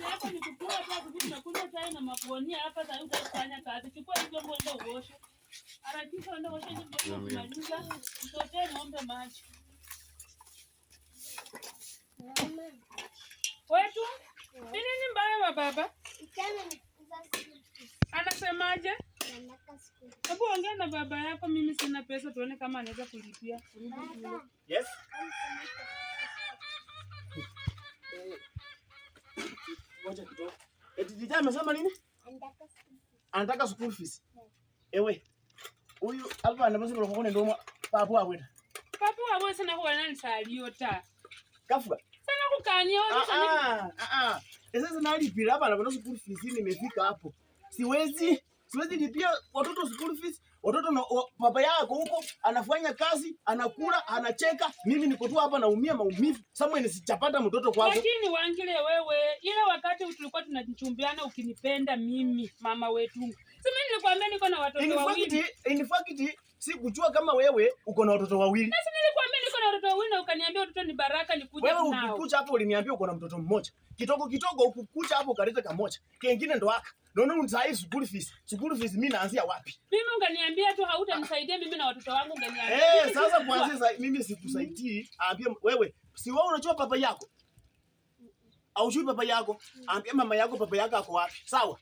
Hapa ni kutoa hapa tunakunywa chai na makonia hapa sasa utafanya kazi. Chukua hizo ngombe uoshe. Harakisha ndio uoshe hizo ngombe kumaliza. Utotee ngombe maji. Wetu? Nini mbaya wa baba? Anasemaje? Hebu ongea na baba yako, mimi sina pesa, tuone kama anaweza kulipia. Yes. Ngoja kidogo. Dijana amesema nini? Anataka school fees. Ewe. Huyu alikuwa anasema kwa ndio papo hapo. Papo hapo sana huwa nani saliota. Kafuka. Sana kukania wewe. Sasa nalipia hapa na school fees nimefika hapo. Siwezi lipia watoto school fees. Watoto na baba yako huko anafanya kazi, anakula, anacheka. Mimi niko tu hapa naumia maumivu. Somewhere nisijapata mtoto kwako. Lakini waangile wewe, ile wakati tulikuwa tunajichumbiana ukinipenda mimi, mama wetu. Si mimi nilikwambia niko na watoto wawili. In fact, sikujua kama wewe uko na watoto wawili. Sasa nilikwambia niko na watoto wawili na ukaniambia watoto ni baraka nikuje nao. Wewe ukikuja hapo uliniambia uko na mtoto mmoja. Kitoko ukukuja hapo kaleta kamoja. Kingine ndo haka. Naona unasahau school fees. School fees mimi naanzia wapi? Mimi unganiambia tu hautanisaidia mimi na watoto wangu unganiambia. Sasa kwanza mimi sikusaidii. Ambia wewe, si wewe unajua baba yako? Au unajua baba yako? Ambia mama yako baba yako ako wapi? Sawa?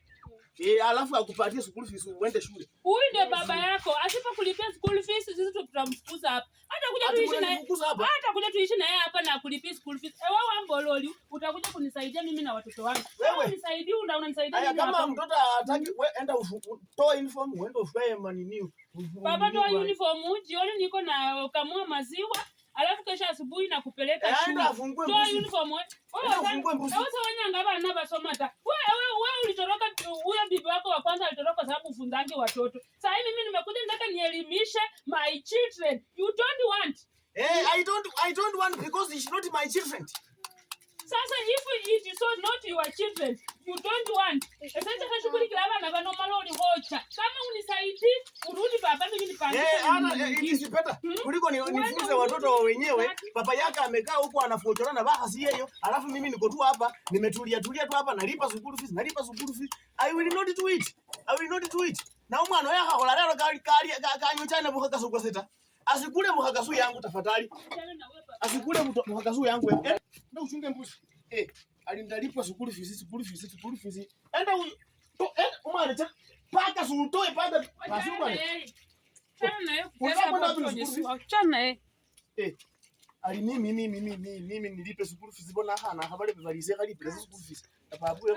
Alafu akupatie school fees uende shule. Huyu ndio baba yako. Asipokulipia school fees sisi tutamfukuza hapa. Hata kuja tuishi naye. Hata kuja tuishi naye hapa na kulipia school fees. Wewe ambololi utakuja kunisaidia mimi na watoto wangu. Wewe unisaidie unanisaidia mimi. Kama mtoto hataki wewe enda toa uniform uende ufaye manini. Baba toa uniform jioni niko na kamua maziwa. Alafu kesho asubuhi na kupeleka shule. Toa uniform wewe. Sasa wanyanga bana basoma ta. Wewe ulitoroka huyo bibi wako wa kwanza alitoroka sababu ufunzange watoto. Sasa mimi nimekuja nataka nielimishe my children. You don't want. I don't want because it's not my children. Sasa if it is not your children, you don't want. Sasa shughuli kila bana bano maloli hocha. Kama unisaidii urudi baba mimi nipange. It is better. Kuliko nifunze watoto wa wenyewe. Baba yake amekaa huko anafochorana bahasi hiyo. Alafu mimi niko tu hapa nimetulia tu hapa nalipa school fees. I will not do it. Na umwana oya hakola lero kanyochana buka suko seta. Asikule muhagasu yangu tafadhali. Asikule muhagasu yangu wewe. Ndio uchunge mbuzi. Alindalipwa school fees. Enda umwana cha paka sutoe paka basuba. Chana ali mimi nilipe school fees bona hana habari balize kali school fees. Babu